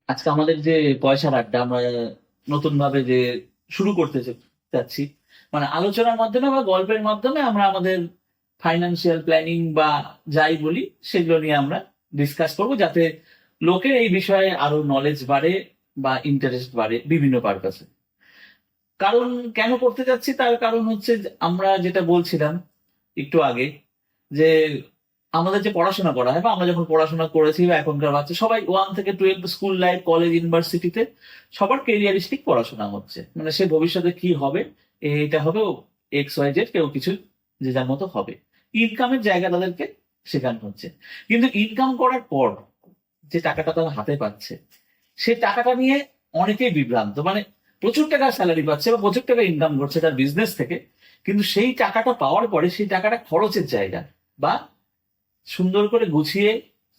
আজকে আমাদের যে পয়সার আড্ডা আমরা নতুন ভাবে যে শুরু করতে চাচ্ছি, মানে আলোচনার মাধ্যমে বা গল্পের মাধ্যমে আমরা আমাদের ফাইন্যান্সিয়াল প্ল্যানিং বা যাই বলি সেগুলো নিয়ে আমরা ডিসকাস করব, যাতে লোকের এই বিষয়ে আরো নলেজ বাড়ে বা ইন্টারেস্ট বাড়ে বিভিন্ন পারপাসে। কারণ কেন করতে যাচ্ছি তার কারণ হচ্ছে যে আমরা যেটা বলছিলাম একটু আগে, যে আমাদের যে পড়াশোনা করা হয় বা আমরা যখন পড়াশোনা করেছি বা এখনকার বাচ্চা সবাই 1 থেকে 12 স্কুল লাইফ, কলেজ, ইউনিভার্সিটিতে সবার কেরিয়ারিস্টিক পড়াশোনা হচ্ছে, মানে সে ভবিষ্যতে কি হবে, এটা হবে এক্স ওয়াই জেড, কেউ কিছু যে যার মতো হবে। ইনকামের জায়গা তাদেরকে শেখানো হচ্ছে, কিন্তু ইনকাম করার পর যে টাকাটা তারা হাতে পাচ্ছে সেই টাকাটা নিয়ে অনেকেই বিভ্রান্ত। মানে প্রচুর টাকা স্যালারি পাচ্ছে বা প্রচুর টাকা ইনকাম করছে তার বিজনেস থেকে, কিন্তু সেই টাকাটা পাওয়ার পরে সেই টাকাটা খরচের জায়গা বা সুন্দর করে গুছিয়ে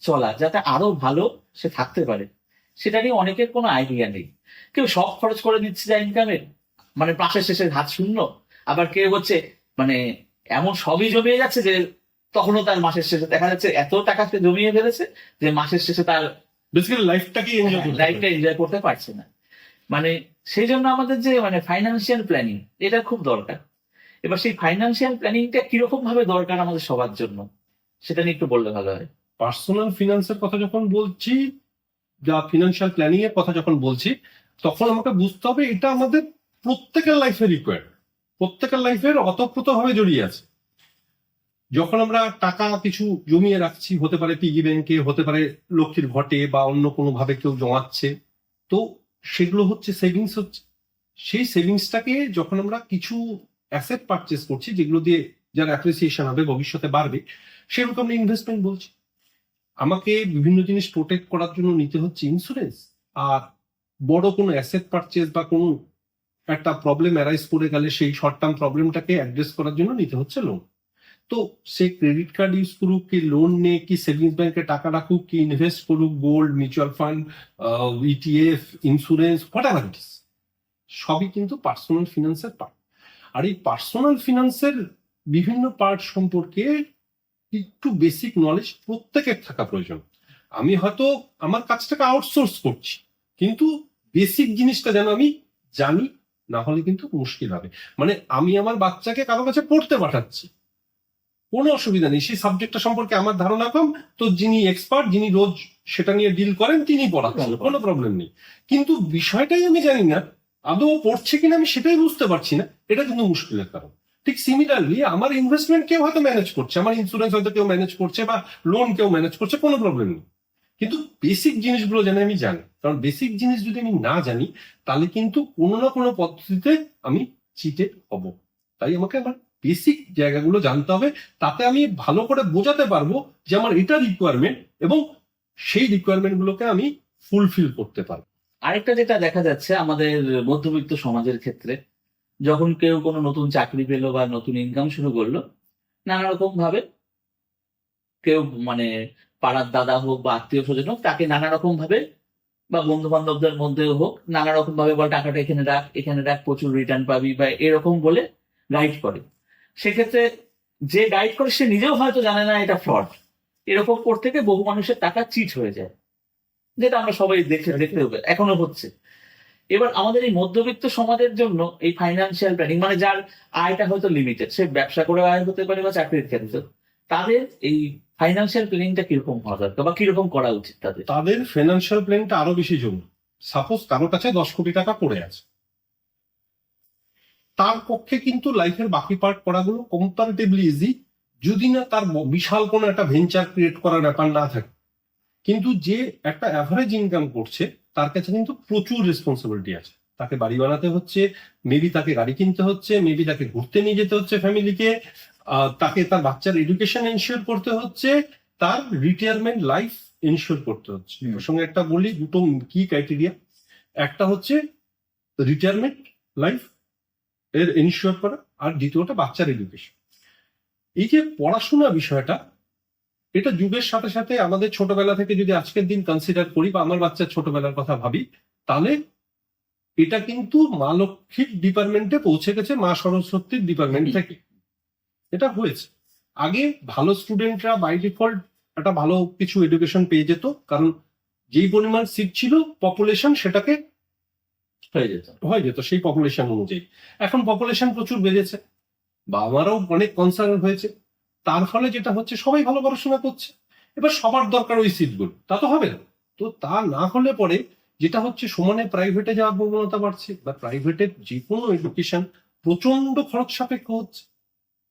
চলা যাতে আরো ভালো সে থাকতে পারে, সেটা নিয়ে অনেকের কোনো আইডিয়া নেই। কেউ সব খরচ করে দিচ্ছে যা ইনকামের, মানে মাসের শেষে হাত শূন্য। আবার কেউ হচ্ছে মানে এমন সবই জমিয়ে যাচ্ছে যে তখনও তার মাসের শেষে দেখা যাচ্ছে এত টাকা সে জমিয়ে ফেলেছে যে মাসের শেষে তার বেসিক্যালি লাইফটাকে এনজয় করতে পারে। লাইফটা এনজয় করতে পারছে না। মানে সেই জন্য আমাদের যে মানে ফাইন্যান্সিয়াল প্ল্যানিং এটা খুব দরকার। এবার সেই ফাইন্যান্সিয়াল প্ল্যানিংটা কিরকম ভাবে দরকার আমাদের সবার জন্য, সেটা নিয়ে একটু বললে ভালো হয়। পার্সোনাল ফিনান্সের কথা যখন বলছি, যা ফিনান্সিয়াল প্ল্যানিং এর কথা যখন বলছি, তখন আমাকে বুঝতে হবে এটা আমাদের প্রত্যেকের লাইফে রিকোয়ার্ড, প্রত্যেকের লাইফের অতপ্রতভাবে জড়িয়ে আছে। যখন আমরা টাকা কিছু জমিয়ে রাখছি, হতে পারে পিগি ব্যাংকে, হতে পারে লক্ষ্মীর ঘটে বা অন্য কোনো ভাবে কেউ জমাচ্ছে, তো সেগুলো হচ্ছে সেভিংস হচ্ছে। সেই সেভিংসটাকে যখন আমরা কিছু অ্যাসেট পারচেস করছি যেগুলো দিয়ে যার অ্যাপ্রিসিয়েশন হবে, ভবিষ্যতে বাড়বে, সেরকম আমরা ইনভেস্টমেন্ট বলছি। আমাকে বিভিন্ন জিনিস প্রোটেক্ট করার জন্য নিতে হচ্ছে ইন্স্যুরেন্স, আর বড় কোনো অ্যাসেট পারচেস বা কোনো একটা প্রবলেম অ্যারাইজ করে গেলে সেই শর্ট টার্ম প্রবলেমটাকে অ্যাড্রেস করার জন্য নিতে হচ্ছে লোন। তো সে ক্রেডিট কার্ড ইউজ করুক, কি লোন নিয়ে, কি সেভিংস ব্যাংকে টাকা রাখুক, কি ইনভেস্ট করুক, gold, mutual fund, ETF, insurance, whatever it is, সবই কিন্তু পার্সোনাল ফিনান্সের পার্ট। আর এই পার্সোনাল ফিনান্সের বিভিন্ন পার্ট সম্পর্কে একটু বেসিক নলেজ প্রত্যেকের থাকা প্রয়োজন। আমি হয়তো আমার কাজটাকে আউটসোর্স করছি, কিন্তু বেসিক জিনিসটা যেন আমি জানি, না হলে কিন্তু মুশকিল হবে। মানে আমি আমার বাচ্চাকে কারো কাছে পড়তে পাঠাচ্ছি, কোনো অসুবিধা নেই, সেই সাবজেক্টটা সম্পর্কে আমার ধারণা কম, তো যিনি এক্সপার্ট, যিনি রোজ সেটা নিয়ে ডিল করেন, তিনি পড়াচ্ছেন, কোনো প্রবলেম নেই। কিন্তু বিষয়টাই আমি জানি না, আদৌ পড়ছে কিনা আমি সেটাই বুঝতে পারছি না, এটা কিন্তু মুশকিলের কারণ। ঠিক সিমিলারলি আমার ইনভেস্টমেন্ট কেউ হয়তো ম্যানেজ করছে, আমার ইন্স্যুরেন্স হয়তো কেউ ম্যানেজ করছে, বা লোন কেউ ম্যানেজ করছে, কোনো প্রবলেম নেই। কিন্তু বেসিক জিনিসগুলো যেন আমি জানি, কারণ বেসিক জিনিস যদি আমি না জানি, তাহলে কিন্তু কোনো না কোনো পদ্ধতিতে আমি চিটেড হব। তাই আমাকে আমার বেসিক জায়গাগুলো জানতে হবে, তাতে আমি ভালো করে বোঝাতে পারবো যে আমার এটা রিকোয়ারমেন্ট, এবং সেই রিকোয়ারমেন্ট গুলোকে আমি ফুলফিল করতে পারবো। আরেকটা যেটা দেখা যাচ্ছে আমাদের মধ্যবিত্ত সমাজের ক্ষেত্রে, যখন কেউ কোনো নতুন চাকরি পেলো বা নতুন ইনকাম শুরু করলো, নানা রকম ভাবে কেউ মানে পাড়ার দাদা হোক বা আত্মীয় স্বজন হোক তাকে নানা রকম ভাবে, বা বন্ধু বান্ধবদের মধ্যেও হোক, নানা রকম ভাবে বল টাকাটা এখানে রাখ, এখানে রাখ, প্রচুর রিটার্ন পাবি বা এরকম বলে গাইড করে। সেক্ষেত্রে যে গাইড করে সে নিজেও হয়তো জানে না এটা ফ্রড। এরকম করতে গিয়ে বহু মানুষের টাকা চিট হয়ে যায়, যেটা আমরা সবাই দেখে দেখতে এখনো হচ্ছে। এবার আমাদের এই মধ্যবিত্ত সমাজের জন্য এই ফাইন্যান্সিয়াল প্ল্যানিং, মানে যার আয়টা হয়তো লিমিটেড, সে ব্যবসা করে আয় হতে পারে বা চাকরির ক্ষেত্রে, তাদের এই ফাইন্যান্সিয়াল প্ল্যানিংটা কিরকম হওয়া দরকার বা কিরকম করা উচিত তাদের? তাদের ফিনান্সিয়াল প্ল্যানটা আরো বেশি জরুরি। সাপোজ কারো কাছে 10 কোটি টাকা পড়ে আছে, তার পক্ষে কিন্তু লাইফের বাকি পার্ট করাগুলো কম্পারেটিভলি ইজি, যদি না তার বিশাল কোনো একটা ভেঞ্চার ক্রিয়েট করার ব্যাপার না থাকে। কিন্তু যে একটা অ্যাভারেজ ইনকাম করছে, তার কাছে কিন্তু প্রচুর রেসপন্সিবিলিটি আছে। তাকে বাড়ি বানাতে হচ্ছে, মেবি তাকে গাড়ি কিনতে হচ্ছে, মেবি তাকে ঘুরতে নিয়ে যেতে হচ্ছে ফ্যামিলিকে, তাকে তার বাচ্চার এডুকেশন এনশিওর করতে হচ্ছে, তার রিটায়ারমেন্ট লাইফ এনশিওর করতে হচ্ছে। ওর সঙ্গে একটা বলি, দুটো কি ক্রাইটেরিয়া, একটা হচ্ছে রিটায়ারমেন্ট লাইফ এর এনশিওর করা, আর দ্বিতীয়টা বাচ্চার এডুকেশন। এই যে পড়াশোনা বিষয়টা, এটা যুগের সাথে সাথে আমাদের ছোটবেলা থেকে যদি আজকের দিন কনসিডার করি বা আমার বাচ্চার ছোটবেলার কথা ভাবি, তাহলে এটা কিন্তু মা লক্ষ্মীর ডিপার্টমেন্টে পৌঁছে গেছে, মা সরস্বতীর ডিপার্টমেন্ট থেকে এটা হয়েছে। আগে ভালো স্টুডেন্টরা বাই ডিফল্ট একটা ভালো কিছু এডুকেশন পেয়ে যেত, কারণ যেই পরিমাণ সিট ছিল পপুলেশন সেটাকে হয়ে যেত। সেই পপুলেশন অনুযায়ী। এখন পপুলেশন প্রচুর বেড়েছে, বাবা মারাও অনেক কনসার্ন হয়েছে, তার ফলে যেটা হচ্ছে সবাই ভালো পড়াশোনা করছে, এবার সবার দরকার ওই সিটগুলো, তা তো হবে না। তো তা না হলে পরে যেটা হচ্ছে সমানে প্রাইভেটে যাওয়ার প্রবণতা বাড়ছে, বা প্রাইভেটের যে কোনো এডুকেশন প্রচন্ড খরচ সাপেক্ষ হচ্ছে।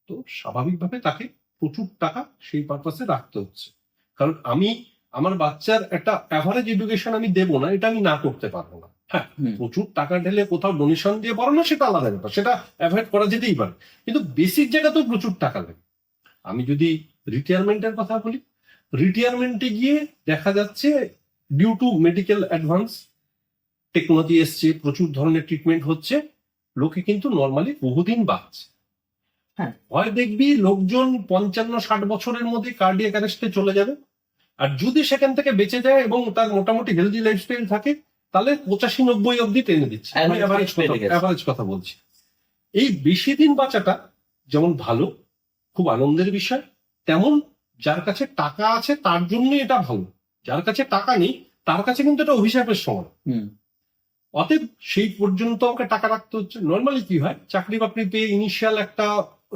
তো স্বাভাবিকভাবে তাকে প্রচুর টাকা সেই পারপাসে রাখতে হচ্ছে। কারণ আমি আমার বাচ্চার একটা অ্যাভারেজ এডুকেশন আমি দেবো না, এটা আমি না করতে পারবো না। হ্যাঁ, প্রচুর টাকা ঢেলে কোথাও ডোনেশন দিয়ে পড়ানো সেটা আলাদা ব্যাপার, সেটা অ্যাভয়েড করা যেতেই পারে, কিন্তু বেসিক জায়গাতেও প্রচুর টাকা লাগে। আমি যদি রিটায়ারমেন্টের কথা বলি, রিটায়ারমেন্টে গিয়ে দেখা যাচ্ছে due to medical advance technology এসছে, প্রচুর ধরনের ট্রিটমেন্ট হচ্ছে, লোকে কিন্তু নর্মালি বহুদিন বাঁচছে। হ্যাঁ। হয় দেখবি লোকজন 55-60 বছরের মধ্যে কার্ডিয়াক অ্যারেস্টে চলে যাবে, আর যদি সেখান থেকে বেঁচে যায় এবং তার মোটামুটি হেলদি লাইফস্টাইল থাকে তাহলে 85-90 অব্দি টেনে দিচ্ছে। আমি অ্যাভারেজ কথা বলছি। এই বেশি দিন বাঁচাটা যেমন ভালো, খুব আনন্দের বিষয়, তেমন যার কাছে টাকা আছে তার জন্য এটা ভালো, যার কাছে টাকা নেই তার কাছে কিন্তু এটা অভিশাপের সমান। অতএব সেই পর্যন্ত আমাকে টাকা রাখতে হচ্ছে। নর্মালি কি হয়, চাকরি বাকরি পেয়ে ইনিশিয়াল একটা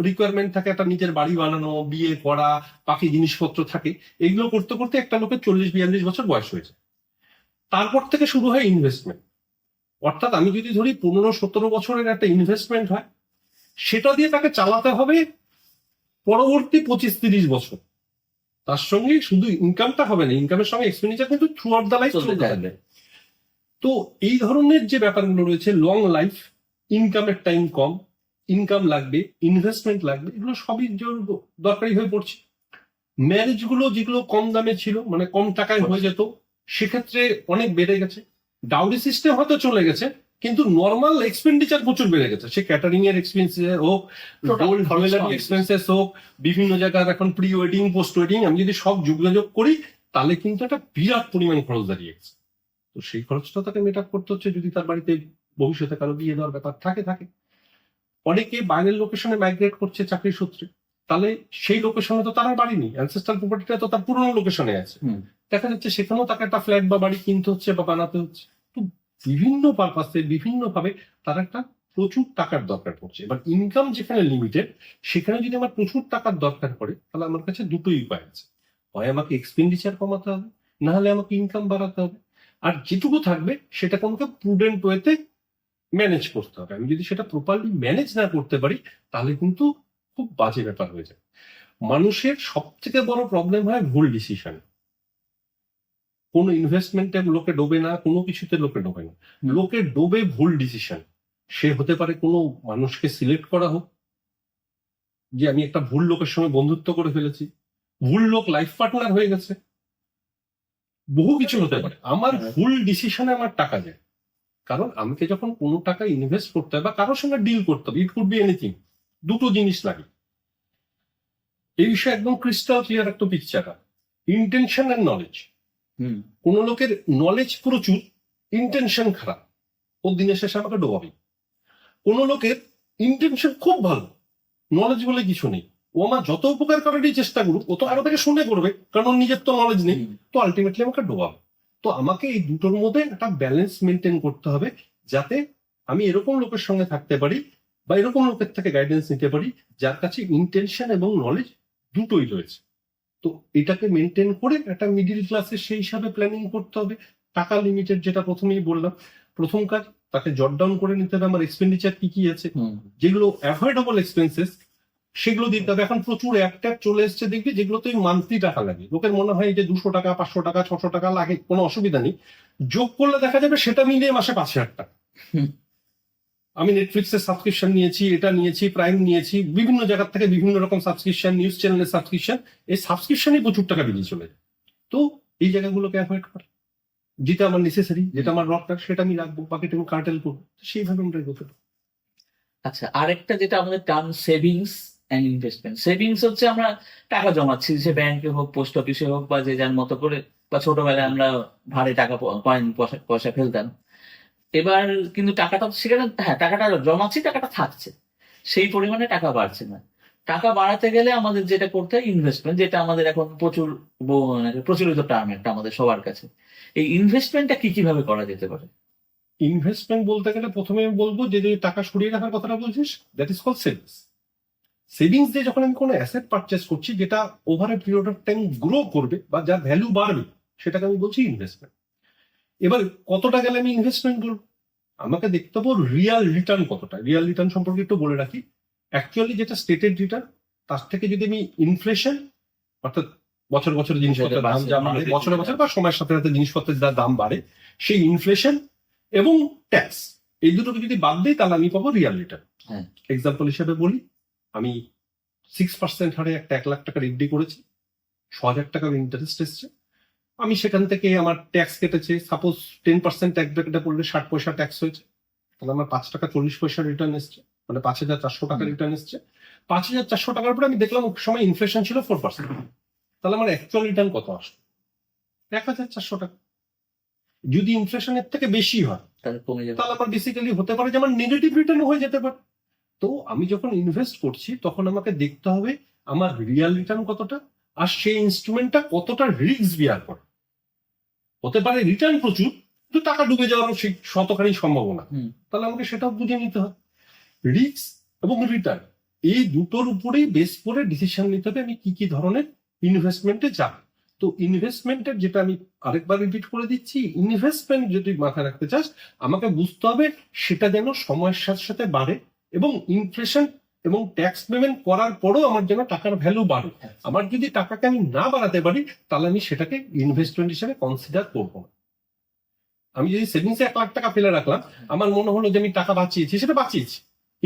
রিকোয়ারমেন্ট থাকে, একটা নিজের বাড়ি বানানো, বিয়ে করা, বাকি জিনিসপত্র থাকে, এগুলো করতে করতে একটা লোকের 40-42 বছর বয়স হয়েছে। তারপর থেকে শুরু হয় ইনভেস্টমেন্ট। অর্থাৎ আমি যদি ধরি 15-17 বছরের একটা ইনভেস্টমেন্ট হয়, সেটা দিয়ে তাকে চালাতে হবে পরবর্তী 25-30 বছর। তার সঙ্গে শুধু ইনকামটা হবে না, ইনকামের সঙ্গে এক্সপেন্ডিচার কিন্তু থ্রু আউট দ্য লাইফ চলতে থাকবে। তো এই ধরনের যে ব্যাপারগুলো রয়েছে, লং লাইফ, ইনকামের টাইম কম, ইনকাম লাগবে, ইনভেস্টমেন্ট লাগবে, এগুলো সবই দরকারি হয়ে পড়ছে। ম্যারেজ গুলো যেগুলো কম দামে ছিল, মানে কম টাকায় হয়ে যেত, সেক্ষেত্রে অনেক বেড়ে গেছে। ডাউরি সিস্টেম হয়তো চলে গেছে, কিন্তু নর্মাল এক্সপেন্ডিচার প্রচুর বেড়ে গেছে, সে ক্যাটারিং এর এক্সপেন্সেস হোক, গোল্ড জুয়েলারি এক্সপেন্সেস হোক, বিভিন্ন জায়গার এখন প্রি ওয়েডিং পোস্ট ওয়েডিং, আমি যদি সব যোগাযোগ করি তাহলে কিন্তু একটা বিরাট পরিমাণ খরচ দাঁড়িয়ে গেছে। তো সেই খরচটা তাকে মেট আপ করতে হচ্ছে, যদি তার বাড়িতে ভবিষ্যতে কারো বিয়ে দেওয়ার ব্যাপার থাকে। অনেকে বাইরের লোকেশনে মাইগ্রেট করছে চাকরির সূত্রে, তাহলে সেই লোকেশনে তো তার বাড়ি নেই, অ্যানসেস্ট্রাল প্রপার্টিটা তো তার পুরনো লোকেশনে আছে, দেখা যাচ্ছে সেখানেও তাকে একটা ফ্ল্যাট বা বাড়ি কিনতে হচ্ছে বা বানাতে হচ্ছে। তো বিভিন্ন পারপাসে বিভিন্ন ভাবে তার একটা প্রচুর টাকার দরকার পড়ছে। এবার ইনকাম যেখানে লিমিটেড, সেখানে যদি আমার প্রচুর টাকার দরকার পড়ে, তাহলে আমার কাছে দুটোই উপায় আছে, হয় আমাকে এক্সপেন্ডিচার কমাতে হবে, না হলে আমাকে ইনকাম বাড়াতে হবে। আর যেটুকু থাকবে সেটাকে আমাকে প্রুডেন্ট ওয়েতে ম্যানেজ করতে হবে। আমি যদি সেটা প্রপারলি ম্যানেজ না করতে পারি তাহলে কিন্তু খুব বাজে ব্যাপার হয়ে যায়। মানুষের সব থেকে বড় প্রবলেম হয় ভুল ডিসিশন। কোনো ইনভেস্টমেন্টে লোকে ডোবে না, কোনো কিছুতে লোকে ডোবে না, লোকে ডোবে ভুল ডিসিশন। সে হতে পারে কোনো মানুষকে সিলেক্ট করা হোক, যে আমি একটা ভুল লোকের সঙ্গে বন্ধুত্ব করে ফেলেছি, ভুল লোক লাইফ পার্টনার হয়ে গেছে, বহু কিছু হতে পারে। আমার ভুল ডিসিশনে আমার টাকা যায়, কারণ আমাকে যখন কোনো টাকা ইনভেস্ট করতে হবে বা কারোর সঙ্গে ডিল করতে হবে, ইট কুড বি এনিথিং, দুটো জিনিস লাগে। এই বিষয়ে একদম ক্রিস্টাল ক্লিয়ার একটা পিকচার, ইন্টেনশন এন্ড নলেজ। কোন লোকের নলেজ প্রচুর, ইন্টেনশন খারাপ, ওর দিনের শেষে আমাকে ডোবাবে। কোন লোকের ইন্টেনশন খুব ভালো, নলেজ বলে কিছু নেই, ও আমার যত উপকার করারই চেষ্টা করুক, ও তো আরো থেকে শুনে করবে, কারণ ওর নিজের তো নলেজ নেই, তো আলটিমেটলি আমাকে ডোবাবে। তো আমাকে এই দুটোর মধ্যে একটা ব্যালেন্স মেনটেন করতে হবে, যাতে আমি এরকম লোকের সঙ্গে থাকতে পারি বা এরকম লোকের থেকে গাইডেন্স নিতে পারি যার কাছে ইন্টেনশন এবং নলেজ দুটোই রয়েছে। তো এটাকে মেনটেন করে একটা মিডিল ক্লাসের সেই হিসাবে প্ল্যানিং করতে হবে। টাকা লিমিটেড, যেটা প্রথমেই বললাম, প্রথম কাজ তাকে জট ডাউন করে নিতে হবে আমার এক্সপেন্ডিচার কি কি আছে, যেগুলো অ্যাভয়েডেবল এক্সপেন্সেস সেগুলো দিতে হবে। এখন প্রচুর অ্যাপ চলে এসছে, দেখবি যেগুলো তো মান্থলি টাকা লাগে, লোকের মনে হয় যে 200 টাকা 500 টাকা 600 টাকা লাগে, কোনো অসুবিধা নেই, যোগ করলে দেখা যাবে সেটা মিলিয়ে মাসে 5,000 টাকা। আমি নেটফ্লিক্সের সাবস্ক্রিপশন নিয়েছি, এটা নিয়েছি, প্রাইম নিয়েছি, বিভিন্ন জায়গা থেকে বিভিন্ন রকম সাবস্ক্রিপশন, নিউজ চ্যানেলের সাবস্ক্রিপশন, এই সাবস্ক্রিপশনই প্রচুর টাকা বেরিয়ে চলে যায়। তো এই জায়গাগুলোকে অ্যাভয়েড কর, যেটা আমার নেসেসারি, যেটা আমার দরকার সেটা আমি রাখবো, বাকিটা আমি কার্টেল করবো, সেইভাবে আমরা এগোতে পারি। আচ্ছা, আরেকটা যেটা আমাদের term savings and investment. Savings হচ্ছে আমরা টাকা জমাচ্ছি, সে ব্যাংকে হোক, পোস্ট অফিসে হোক, বা যে যার মতো করে, বা ছোটবেলায় আমরা ভাড়ে টাকা কয়েন পয়সা ফেলতাম। এবার কিন্তু টাকাটা সেখানে, হ্যাঁ টাকাটা জমাচ্ছি, টাকাটা থাকছে, সেই পরিমাণে টাকা বাড়ছে না। টাকা বাড়াতে গেলে আমাদের যেটা করতে হয় ইনভেস্টমেন্ট, যেটা আমাদের এখন প্রচুর প্রচলিত টার্ম একটা আমাদের সবার কাছে। এই ইনভেস্টমেন্টটা কি কিভাবে করা যেতে পারে? ইনভেস্টমেন্ট বলতে গেলে প্রথমে আমি বলবো যে টাকা সরিয়ে রাখার কথাটা বলছিস, that is call savings. Savings দিয়ে যখন আমি কোনো অ্যাসেট পারচেস করছি যেটা over a period of time grow করবে বা যার ভ্যালু বাড়বে, সেটাকে আমি বলছি ইনভেস্টমেন্ট। এবার কতটা গেলে আমি ইনভেস্টমেন্ট করবো, আমাকে দেখতে হবে রিয়াল রিটার্ন কতটা। রিয়াল রিটার্ন সম্পর্কে একটু বলে রাখি, অ্যাকচুয়ালি যেটা স্টেটেড রিটার্ন, তার থেকে যদি আমি ইনফ্লেশন, অর্থাৎ বছর বছর জিনিসপত্রের দাম যা বাড়ে, বছরে বছর বা সময়ের সাথে সাথে জিনিসপত্রের যা দাম বাড়ে, সেই ইনফ্লেশন এবং ট্যাক্স, এই দুটোকে যদি বাদ দিই তাহলে আমি পাবো রিয়াল রিটার্ন। হ্যাঁ। এক্সাম্পল হিসেবে বলি, আমি 6% হারে একটা 1,00,000 টাকার এফডি করেছি, 6,000 টাকার ইন্টারেস্ট এসছে, আমি সেখান থেকে আমার ট্যাক্স কেটেছে, সাপোজ 10% ট্যাক্স ব্র্যাকেটে পড়লে 60 পয়সা ট্যাক্স হয়েছে, তাহলে আমার 5 টাকা 40 পয়সা রিটার্ন এসছে, মানে 5,400 টাকা রিটার্ন এসছে। 5,400 টাকার উপরে আমি দেখলাম ওই সময় ইনফ্লেশন ছিল 4%, তাহলে আমার অ্যাকচুয়াল রিটার্ন কত আসবে? 1,400 টাকা। যদি ইনফ্লেশনের থেকে বেশি হয় তাহলে কমে যাবে। তাহলে আমার বেসিক্যালি হতে পারে যে আমার নেগেটিভ রিটার্ন হয়ে যেতে পারে। তো আমি যখন ইনভেস্ট করছি তখন আমাকে দেখতে হবে আমার রিয়াল রিটার্ন কতটা, আর সেই ইনস্ট্রুমেন্টটা কতটা রিস্ক বিয়ার করে। হতে পারে রিটার্ন প্রচুর, কিন্তু টাকা ডুবে যাওয়ারও সেই শতখানি সম্ভাবনা, তাহলে আমাকে সেটাও বুঝে নিতে হবে। রিস্ক এবং রিটার্ন এই দুটোর উপরেই বেস করে ডিসিশন নিতে হবে আমি কি কি ধরনের ইনভেস্টমেন্টে যাব। তো ইনভেস্টমেন্টের যেটা আমি আরেকবার রিপিট করে দিচ্ছি, ইনভেস্টমেন্ট যদি মাথায় রাখতে চাস আমাকে বুঝতে হবে সেটা যেন সময়ের সাথে সাথে বাড়ে এবং ইনফ্লেশন এবং ট্যাক্স পেমেন্ট করার পরেও আমার যেন টাকার ভ্যালু বাড়ে। আমার যদি টাকাকে আমি না বাড়াতে পারি তাহলে আমি সেটাকে ইনভেস্টমেন্ট হিসেবে কনসিডার করবো না। আমি যদি সেভিংসে 1,00,000 টাকা ফেলে রাখলাম, আমার মনে হলো যে আমি টাকা বাঁচিয়েছি, সেটা বাঁচিয়েছি,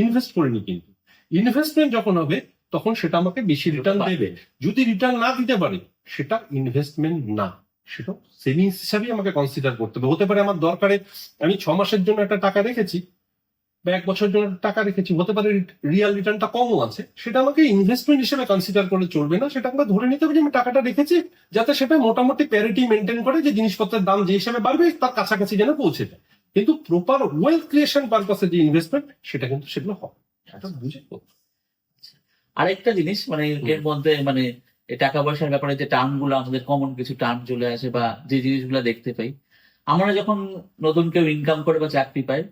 ইনভেস্ট করিনি। কিন্তু ইনভেস্টমেন্ট যখন হবে তখন সেটা আমাকে বেশি রিটার্ন দেবে। যদি রিটার্ন না দিতে পারে সেটা ইনভেস্টমেন্ট না, সেটা সেভিংস হিসাবে আমাকে কনসিডার করতে হবে। হতে পারে আমার দরকারে আমি 6 মাসের জন্য একটা টাকা রেখেছি বা 1 বছরের জন্য টাকা রেখেছি, হতে পারে রিয়াল রিটার্নটা কমও আছে, সেটা আমাকে ইনভেস্টমেন্ট হিসেবে কনসিডার করে চলবে না। সেটা আমাকে ধরে নিতে হবে যে আমি টাকাটা রেখেছি যাতে সেটা মোটামুটি প্যারিটি মেনটেন করে, যে জিনিসপত্রের দাম যে হিসাবে বাড়বে তার কাছাকাছি যেন পৌঁছে যায়। কিন্তু প্রপার ওয়েলথ ক্রিয়েশন পারপাসে যে ইনভেস্টমেন্ট সেটা কিন্তু সেগুলো হবে, সেটা বুঝে করতে হবে। আরেকটা জিনিস মানে এর মধ্যে মানে এই টাকা পয়সার ব্যাপারে যে টার্ম গুলো আমাদের কমন কিছু টার্ম চলে আসে বা যে জিনিসগুলো দেখতে পাই, আমরা যখন নতুন কেউ ইনকাম করে বা চাকরি পাই,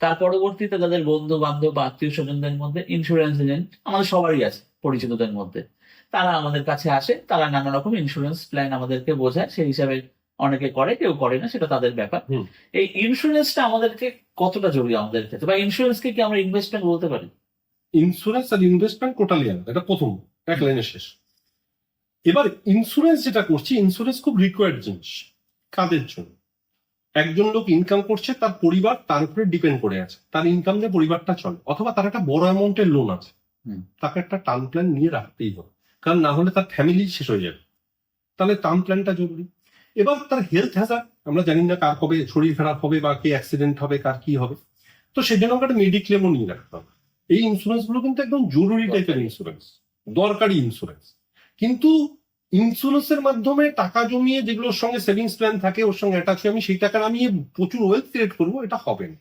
তার পরবর্তীতে তাদের বন্ধু বান্ধব বা আত্মীয় স্বজনদের মধ্যে ইন্স্যুরেন্স এজেন্ট আমাদের সবারই আছে পরিচিতদের মধ্যে, তারা আমাদের কাছে আসে, তারা নানা রকম ইন্স্যুরেন্স প্ল্যান আমাদেরকে বোঝায়, সেই হিসাবে অনেকে করে, কেউ করে না, সেটা তাদের ব্যাপার। এই ইন্স্যুরেন্সটা আমাদেরকে কতটা জরুরি আমাদের ক্ষেত্রে, বা ইন্স্যুরেন্সকে কি আমরা ইনভেস্টমেন্ট বলতে পারি? ইন্স্যুরেন্স আর ইনভেস্টমেন্ট টোটালি আলাদা, এটা প্রথম এক লাইনে শেষ। এবার ইন্স্যুরেন্স যেটা করছি, ইন্স্যুরেন্স খুব রিকোয়ার্ড জিনিস। কাদের জন্য? একজন লোক ইনকাম করছে, তার পরিবার তার উপরে ডিপেন্ড করে আছে, তার ইনকাম দিয়ে পরিবারটা চলে, অথবা তার একটা বড় অ্যামাউন্টের লোন আছে, তাকে একটা টার্ম প্ল্যান নিয়ে রাখতেই হবে, কারণ না হলে তার ফ্যামিলি শেষ হয়ে যাবে। তাহলে টার্ম প্ল্যানটা জরুরি। এবার তার হেলথ হ্যাজার্ড, আমরা জানি না কার কবে শরীর খারাপ হবে বা কে অ্যাক্সিডেন্ট হবে, কার কি হবে, তো সেজন্য আমাকে একটা মেডিক্লেমও নিয়ে রাখতে হবে। এই ইন্স্যুরেন্স গুলো কিন্তু একদম জরুরি টাইপের ইন্স্যুরেন্স, দরকারি ইন্স্যুরেন্স। কিন্তু ইন্স্যুরেন্সের মাধ্যমে টাকা জমিয়ে যেগুলোর সঙ্গে সেভিংস প্ল্যান থাকে ওর সঙ্গে অ্যাটাচ হয়ে আমি সেই টাকা আমি প্রচুর ওয়েলথ ক্রিয়েট করবো, এটা হবে না।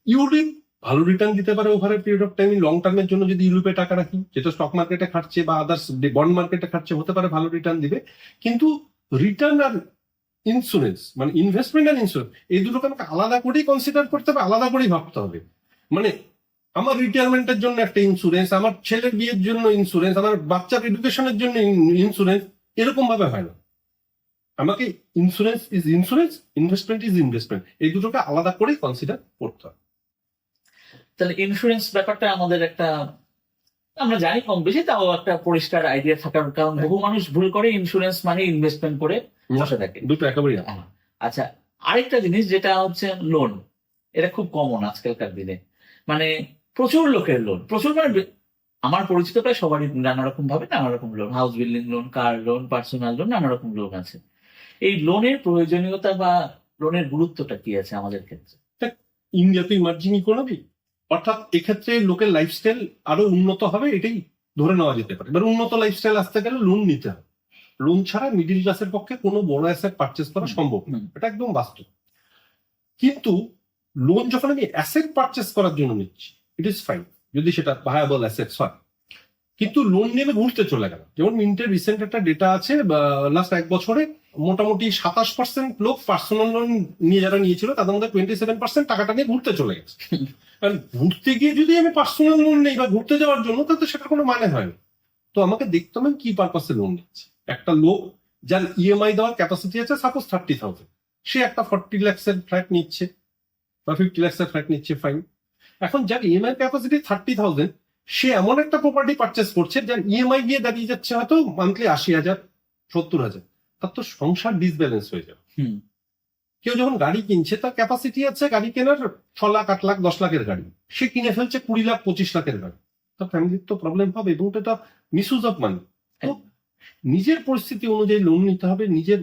ইউলিপ ভালো রিটার্ন দিতে পারে over a period of time. Long টার্মের জন্য যদি ইউলিপে টাকা রাখি, যেটা স্টক মার্কেটে খাটছে বা আদার্স বন্ড মার্কেটে খাটছে, হতে পারে ভালো রিটার্ন দিবে। কিন্তু রিটার্ন আর ইন্স্যুরেন্স মানে ইনভেস্টমেন্ট আর ইন্স্যুরেন্স এই দুটোকে আমাকে আলাদা করেই কনসিডার করতে হবে, আলাদা করেই ভাবতে হবে। মানে আমার রিটায়ারমেন্টের জন্য একটা ইন্স্যুরেন্স, আমার ছেলের বিয়ের জন্য ইন্স্যুরেন্স, আমার বাচ্চার এডুকেশনের জন্য ইন্স্যুরেন্স, এরকম ভাবে হয় না। আমাকে insurance is insurance, investment is investment, এই দুটোকে আলাদা করেই কনসিডার করতে হবে। তাহলে ইন্স্যুরেন্স ব্যাপারটা আমাদের একটা, আমরা জানি কম বেশি, তাও একটা পরিষ্কার আইডিয়া থাকার, কারণ বহু মানুষ ভুল করে ইন্স্যুরেন্স মানে ইনভেস্টমেন্ট করে বসে থাকে। দুটো একেবারেই আলাদা। আচ্ছা, আরেকটা জিনিস যেটা হচ্ছে লোন, এটা খুব কমন আজকালকার দিনে, মানে প্রচুর লোকের লোন, প্রচুর মানে আমার পরিচিত প্রায় সবারই নানা রকম ভাবে নানা রকম loan, house building loan, car loan, personal loan, নানা রকম লোন আছে। এই লোনের প্রয়োজনীয়তা বা লোনের গুরুত্বটা কি আছে আমাদের ক্ষেত্রে? ইন্ডিয়া তো ইমার্জিং ইকোনমি, অর্থাৎ এক্ষেত্রে লোকের লাইফস্টাইল আরো উন্নত হবে, এটাই ধরে নেওয়া যেতে পারে। এবার উন্নত লাইফস্টাইল আসতে গেলে লোন নিতে হবে, লোন ছাড়া মিডিল ক্লাসের পক্ষে কোনো বড় অ্যাসেট পারচেস করা সম্ভব না, এটা একদম বাস্তব। কিন্তু লোন যখন আমি অ্যাসেট পারচেস করার জন্য নিচ্ছি, ইট ইজ ফাইন যদি সেটা ভায়াবল অ্যাসেটস হয়। কিন্তু লোন নেমে ঘুরতে চলে গেল। যেমন মিন্টের রিসেন্ট একটা ডেটা আছে, লাস্ট 1 বছরে মোটামুটি 27% লোক পার্সোনাল লোন নিয়ে যারা নিয়েছিল তাদের মধ্যে 27% টাকাটা নিয়ে ঘুরতে চলে গেছে। কারণ ঘুরতে গিয়ে যদি আমি পার্সোনাল লোন নেই বা ঘুরতে যাওয়ার জন্য, তাহলে সেটা কোনো মানে হয় না। তো আমাকে দেখতে হবে কি পারপাসে লোন নিচ্ছে। একটা লোক যার ইএমআই দেওয়ার ক্যাপাসিটি আছে সাপোজ 30,000, সে একটা 40 লাখসের ফ্ল্যাট নিচ্ছে বা 50 লাখসের ফ্ল্যাট নিচ্ছে, ফাইন। এখন যার ইএমআই ক্যাপাসিটি 30,000, সে এমন একটা প্রপার্টি পারচেস করছে যার ইএমআই গিয়ে দাঁড়িয়ে যাচ্ছে হয়তো মান্থলি 80,000, 70,000, তার তো সংসার ডিসব্যালেন্স হয়ে যাবে। কেউ যখন গাড়ি কিনছে তার ক্যাপাসিটি আছে গাড়ি কেনার 6 লাখ, 8 লাখ, 10 লাখের গাড়ি, সে কিনে ফেলছে 20 লাখ, 25 লাখের গাড়ি, তার ফ্যামিলির তো প্রবলেম হবে এবং এটা মিসইউজ অফ মানি। তো নিজের পরিস্থিতি অনুযায়ী লোন নিতে হবে, নিজের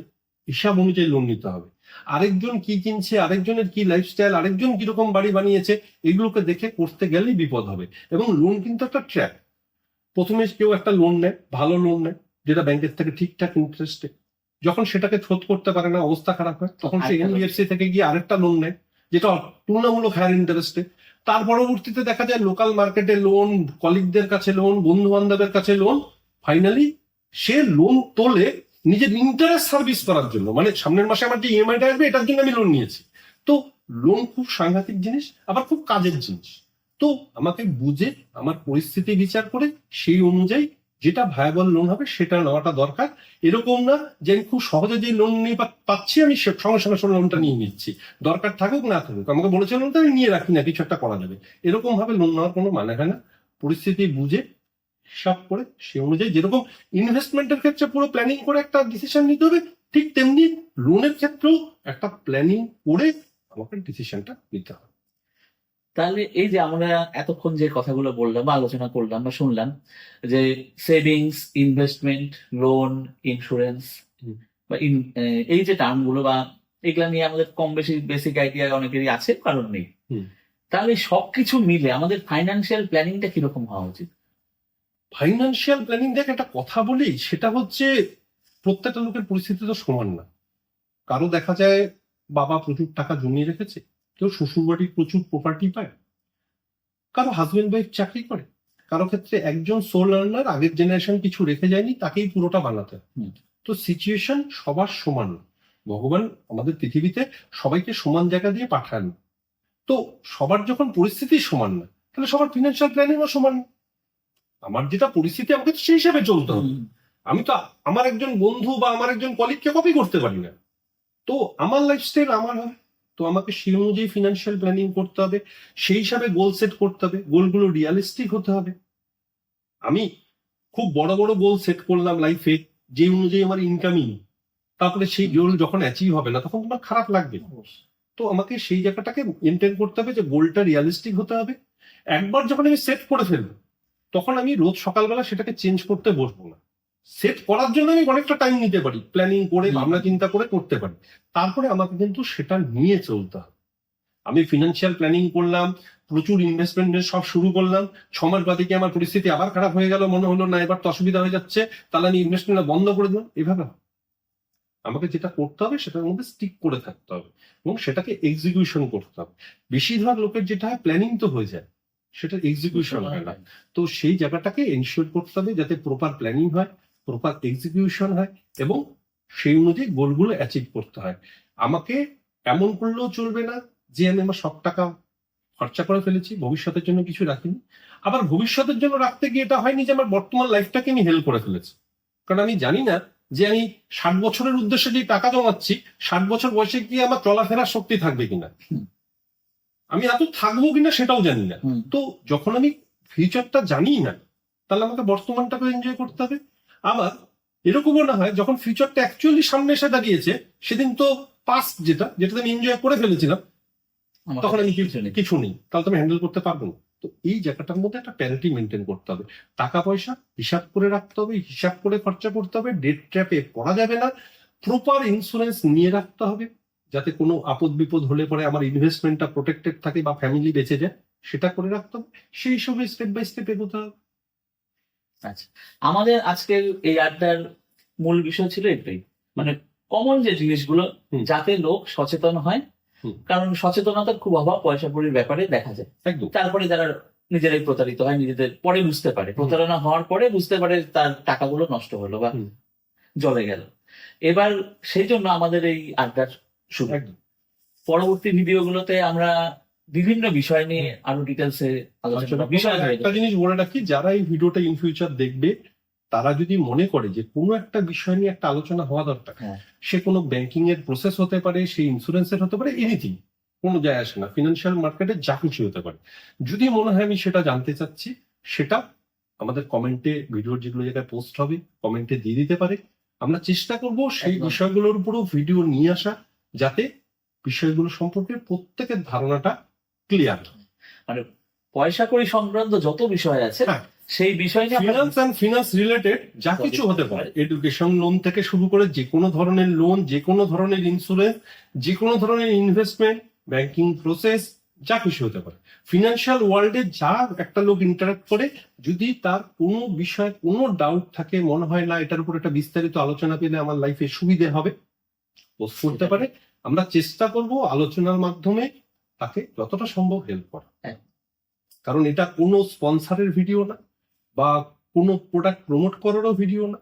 হিসাব অনুযায়ী লোন নিতে হবে। আরেকজন কি কিনছে, আরেকজনের কি লাইফস্টাইল, আরেকজন কিরকম বাড়ি বানিয়েছে, এগুলোকে দেখে করতে গেলেই বিপদ হবে। এবং লোন কিন্তু একটা ট্র্যাপ। প্রথমে কেউ একটা লোন নেয়, ভালো লোন নেয় যেটা ব্যাংকের থেকে ঠিকঠাক ইন্টারেস্টে, যখন সেটাকে শোধ করতে পারে না, অবস্থা খারাপ হয়, তখন সে এনবিএফসি থেকে গিয়ে আরেকটা লোন নেয় যেটা তুলনামূলক হায়ার ইন্টারেস্টে। তার পরবর্তীতে দেখা যায় লোকাল মার্কেটে লোন, কলিগদের কাছে লোন, বন্ধু বান্ধবের কাছে লোন। ফাইনালি সে লোন তোলে নিজের ইন্টারেস্ট সার্ভিস করার জন্য, মানে সামনের মাসে আমার যে ইএমআইটা আসবে এটার জন্য আমি লোন নিয়েছি। তো লোন খুব সাংঘাতিক জিনিস, আবার খুব কাজের জিনিস। তো আমাকে বুঝে আমার পরিস্থিতি বিচার করে সেই অনুযায়ী যেটা ভায়াবল লোন হবে সেটা নেওয়াটা দরকার। এরকম না যে আমি খুব সহজে যে লোন নিয়ে পাচ্ছি আমি সঙ্গে সঙ্গে লোনটা নিয়ে নিচ্ছি, দরকার থাকুক না থাকুক, আমাকে বলেছে লোনটা আমি নিয়ে রাখি না, কিছু একটা করা যাবে, এরকম ভাবে লোন নেওয়ার কোনো মানে হয় না। পরিস্থিতি বুঝে হিসাব করে সে অনুযায়ী, যেরকম ইনভেস্টমেন্টের ক্ষেত্রে পুরো প্ল্যানিং করে একটা ডিসিশন নিতে হবে, ঠিক তেমনি লোনের ক্ষেত্রেও একটা প্ল্যানিং করে আমাকে ডিসিশনটা নিতে হবে। তাহলে এই যে আমরা এতক্ষণ যে কথাগুলো বললাম বা আলোচনা করলাম বা শুনলাম, যে সেভিংস, ইনভেস্টমেন্ট, লোন, ইন্স্যুরেন্স বা এই যে টার্মগুলো বা এগুলা নিয়ে আমাদের কম বেশি বেসিক আইডিয়া অনেকেরই আছে, কারণ নেই। তাহলে সবকিছু মিলে আমাদের ফাইন্যান্সিয়াল প্ল্যানিংটা কিরকম হওয়া উচিত? ফাইন্যান্সিয়াল প্ল্যানিং দেখ, একটা কথা বলি, সেটা হচ্ছে প্রত্যেকটা লোকের পরিস্থিতি তো সমান না। কারো দেখা যায় বাবা প্রচুর টাকা জমিয়ে রেখেছে, কেউ শ্বশুর বাড়ির প্রচুর প্রপার্টি পায়, কারো হাজবেন্ড ওয়াইফ চাকরি করে, কারো ক্ষেত্রে একজন সোল আর্নার আগের জেনারেশন কিছু রেখে যায়নি, তাকেই পুরোটা বানাতে হয়। তো সিচুয়েশন সবার সমান না। ভগবান আমাদের পৃথিবীতে সবাইকে সমান জায়গা দিয়ে পাঠান। তো সবার যখন পরিস্থিতি সমান না, তাহলে সবার ফিনান্সিয়াল প্ল্যানিংও সমান না। আমার যেটা পরিস্থিতি আমাকে তো সেই হিসাবে চলতে হবে। আমি তো আমার একজন বন্ধু বা আমার একজন কলিগকে কপি করতে পারি না। তো আমার লাইফস্টাইল আমার হয়, তো আমাকে সেই অনুযায়ী ফিনান্সিয়াল প্ল্যানিং করতে হবে, সেই হিসাবে গোল সেট করতে হবে, গোলগুলো রিয়ালিস্টিক হতে হবে। আমি খুব বড় বড় গোল সেট করলাম লাইফে, যে অনুযায়ী আমার ইনকামিং, তারপরে সেই গোল যখন অ্যাচিভ হবে না তখন তোমার খারাপ লাগবে। তো আমাকে সেই জায়গাটাকে মেনটেন করতে হবে যে গোলটা রিয়ালিস্টিক হতে হবে। একবার যখন আমি সেট করে ফেলবো, তখন আমি রোজ সকালবেলা সেটাকে চেঞ্জ করতে বসবো না। সেট করার জন্য আমি অনেকটা টাইম নিতে পারি, প্ল্যানিং করে ভাবনা চিন্তা করে করতে পারি, তারপরে আমাকে কিন্তু সেটা নিয়ে চলতে হবে। আমি ফিনান্সিয়াল প্ল্যানিং করলাম, প্রচুর ইনভেস্টমেন্ট সব শুরু করলাম, 6 মাস বাদে কি আমার পরিস্থিতি আবার খারাপ হয়ে গেল, মনে হলো না এবার তো অসুবিধা হয়ে যাচ্ছে, তাহলে আমি ইনভেস্টমেন্ট বন্ধ করে দিলাম, এভাবে আমাকে যেটা করতে হবে সেটার মধ্যে স্টিক করে থাকতে হবে এবং সেটাকে এক্সিকিউশন করতে হবে। বেশিরভাগ লোকের যেটা হয় প্ল্যানিং তো হয়ে যায়, সেটা এক্সিকিউশন হয় না। তো সেই জায়গাটাকে এনশিওর করতে হবে যাতে প্রপার প্ল্যানিং হয়, প্রপার এক্সিকিউশন হয় এবং সেই অনুযায়ী গোলগুলো অ্যাচিভ করতে হয়। আমাকে এমন করলেও চলবে না যে আমি আমার সব টাকা খরচা করে ফেলেছি, ভবিষ্যতের জন্য কিছু রাখিনি। আবার ভবিষ্যতের জন্য রাখতে গিয়ে এটা হয়নি যে আমার বর্তমান লাইফটাকে আমি হেল্প করে ফেলেছি। কারণ আমি জানি না যে আমি 60 বছরের উদ্দেশ্যে যে টাকা জমাচ্ছি, 60 বছর বয়সে গিয়ে আমার চলাফেরার শক্তি থাকবে কিনা, আমি এত থাকবো কিনা সেটাও জানি না। তো যখন আমি ফিউচারটা জানি না, তাহলে আমাকে বর্তমানটাকে এনজয় করতে হবে। আবার এরকমও না হয় যখন ফিউচারটা অ্যাকচুয়ালি সামনে এসে দাঁড়িয়েছে, সেদিন তো পাস্ট যেটাতে আমি এনজয় করে ফেলেছিলাম, তখন আমি কিছু নেই, তাহলে তো আমি হ্যান্ডেল করতে পারবো না। তো এই জায়গাটার মধ্যে একটা প্যারিটি মেনটেন করতে হবে। টাকা পয়সা হিসাব করে রাখতে হবে, হিসাব করে খরচা করতে হবে, ডেট ট্র্যাপে পড়া যাবে না, প্রপার ইন্স্যুরেন্স নিয়ে রাখতে হবে যাতে কোনো আপদ বিপদ হলে পরে আমার ইনভেস্টমেন্টটা প্রোটেক্টেড থাকে বা ফ্যামিলি বেঁচে যায়, সেটা করে রাখতে হবে। সেই হিসেবে স্টেপ বাই স্টেপ এগোতে হবে। আচ্ছা, আমাদের আজকের এই আড্ডার মূল বিষয় ছিল এটাই, মানে কমন যে জিনিসগুলো যাতে লোক সচেতন হয়, কারণ সচেতনতার খুব অভাব পয়সা কড়ির ব্যাপারে দেখা যায়। একদম। তারপরে যারা নিজেরাই প্রতারিত হয়, নিজেদের পরে বুঝতে পারে, প্রতারণা হওয়ার পরে বুঝতে পারে তার টাকাগুলো নষ্ট হলো বা হুম। জলে গেল। এবার সেই জন্য আমাদের এই আড্ডার শুরু। একদম। পরবর্তী ভিডিওগুলোতে আমরা বিভিন্ন বিষয় নিয়ে আরো ডিটেলসে আলোচনা আলোচনা করব। বিষয় করবো। হয়ে একটা যাবে। জিনিস বলে রাখি, যারা এই ভিডিওটা ইন ফিউচার দেখবে তারা যদি মনে করে যে কোনো একটা বিষয় নিয়ে একটা আলোচনা হওয়া দরকার, হ্যাঁ। সে কোনো ব্যাংকিং এর প্রসেস হতে পারে, সে ইন্স্যুরেন্সের হতে পারে, এনিথিং, কোনো যায় আসে না, ফিনান্সিয়াল মার্কেটে যা কিছু হতে পারে, যদি মনে হয় আমি সেটা জানতে চাচ্ছি, সেটা আমাদের কমেন্টে, ভিডিওর যেগুলো জায়গায় পোস্ট হবে কমেন্টে দিয়ে দিতে পারে। আমরা চেষ্টা করব সেই একদম। বিষয়গুলোর উপরও ভিডিও নিয়ে আসা, যাতে বিষয়গুলো সম্পর্কে প্রত্যেকের ধারণাটা ক্লিয়ার। মানে পয়সা কড়ি সংক্রান্ত যত বিষয় আছে হ্যাঁ। সেই বিষয় নিয়ে আমরা ফিনান্স অ্যান্ড ফিনান্স রিলেটেড যা কিছু হতে পারে, এডুকেশন লোন থেকে শুরু করে যে কোনো ধরনের লোন, যে কোনো ধরনের ইন্স্যুরেন্স, যে কোনো ধরনের ইনভেস্টমেন্ট, ব্যাংকিং প্রসেস, যা কিছু হতে পারে, ফিনান্সিয়াল ওয়ার্ল্ডে যা একটা লোক ইন্টারাক্ট করে, যদি তার কোনো বিষয়ে কোনো ডাউট থাকে, মনে হয় না এটার উপর একটা বিস্তারিত আলোচনা পেলে আমার লাইফে সুবিধে হবে, পোস্ট করতে পারে। আমরা চেষ্টা করব আলোচনার মাধ্যমে তাকে যতটা সম্ভব হেল্প করা। হ্যাঁ। কারণ এটা কোনো স্পন্সরের ভিডিও না বা কোনো প্রোডাক্ট প্রমোট করারও ভিডিও না,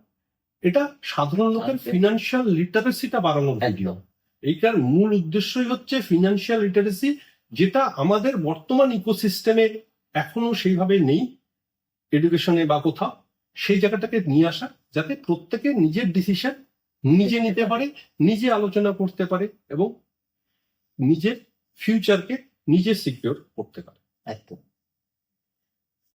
এটা সাধারণ লোকের আচ্ছা। ফিনান্সিয়াল লিটারেসিটা বাড়ানোর ভিডিও। একদম। এইটার মূল উদ্দেশ্যই হচ্ছে ফিনান্সিয়াল লিটারেসি, যেটা আমাদের বর্তমান ইকোসিস্টেমে এখনো সেইভাবে নেই, এডুকেশনে বা কোথাও, সেই জায়গাটাকে নিয়ে আসা, যাতে প্রত্যেকে নিজের ডিসিশন নিজে নিতে পারে, নিজে আলোচনা করতে পারে এবং নিজের ফিউচারকে নিজে সিকিউর করতে পারে। একদম।